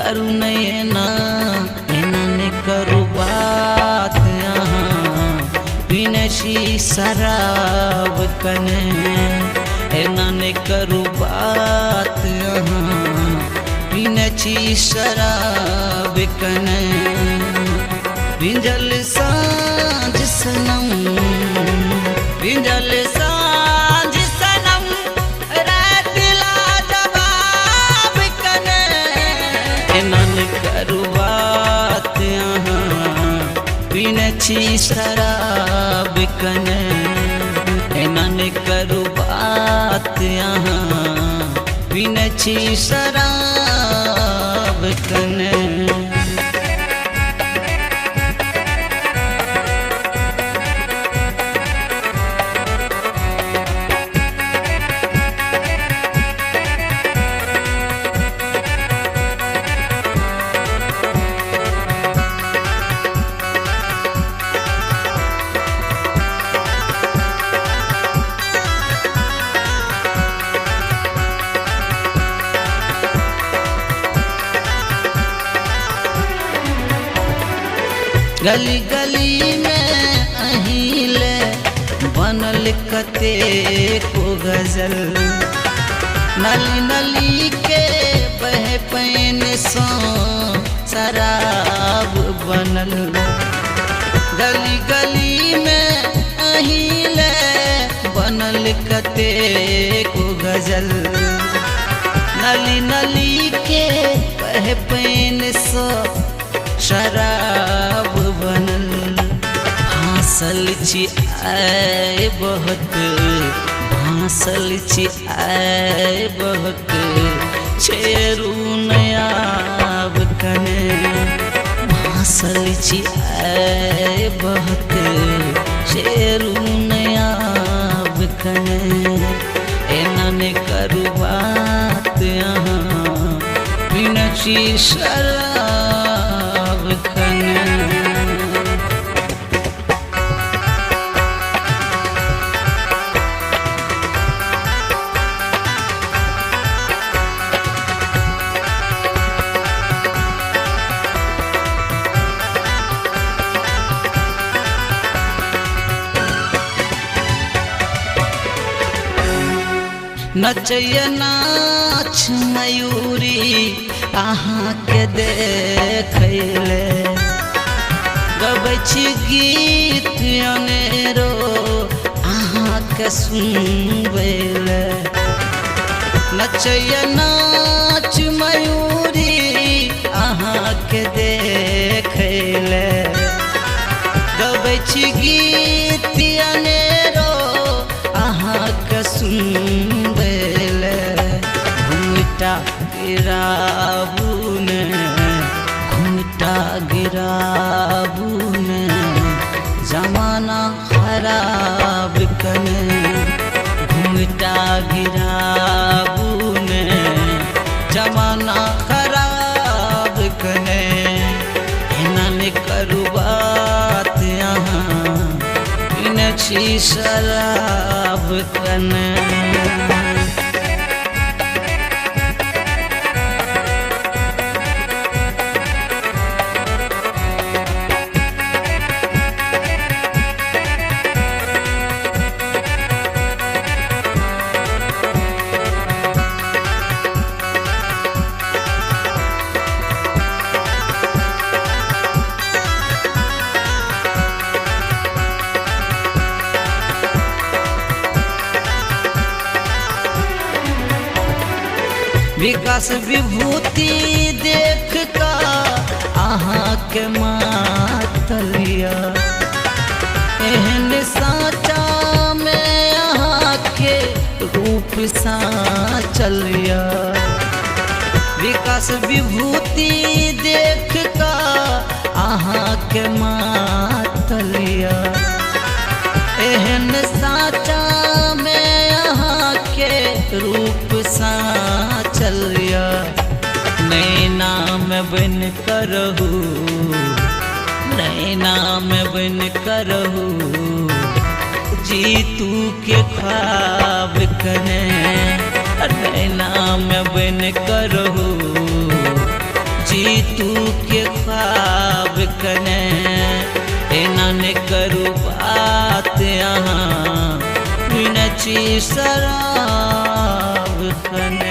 करू नैना एना ने करू बात यहाँ बिनशी शराब कने एना ने करू बात यहाँ बिनची शराब कने बिंजल सांझ सनम बिंजल सांझ सनम रातिला जवाब कने एनन करू बात यहाँ बिनची शराब कने एनन करू बात यहाँ बिनची शराब कने गली गली में अहिले बनल कते को गजल नली नली के बह पैन सो शराब बनल गली गली में अहिले बनल कते को गजल नली नली के बह पैन सो शराब बनल भासल छी आए बहुत भासल छी आए बहुत छेरू नयाब कने भासल छी आए बहुत छेरू नयाब कने एना ने करू बात यहाँ बिनची शराब कने नचैया नाच मयूरी अहाँ के देखले गबै छी गीत अनेरो अहाँ के सुनबैले नचैया नाच मयूरी अहाँ के देखले गबै छी गीत अनेरो अहाँ के सुनबैले घुमटा गिराबू ने घुमटा गिराबू ने जमाना खराब कने घुमटा गिराबू ने जमाना खराब कने एना ने करू बात यहाँ बिनची शराब कने विकास विभूति देख का अहाँ के मातलिया एहन साचा में अहाँ के रूप सा चलिया विकास विभूति देख का अहाँ के मातलिया एहन साचा में अहाँ के रूप सा चलिया नैना में बन करहू नैना में बन करहू जीतू के ख्वाब कने नैना में बन करहू जीतू के ख्वाब कने एना ने करू बात यहाँ नची शराब कने।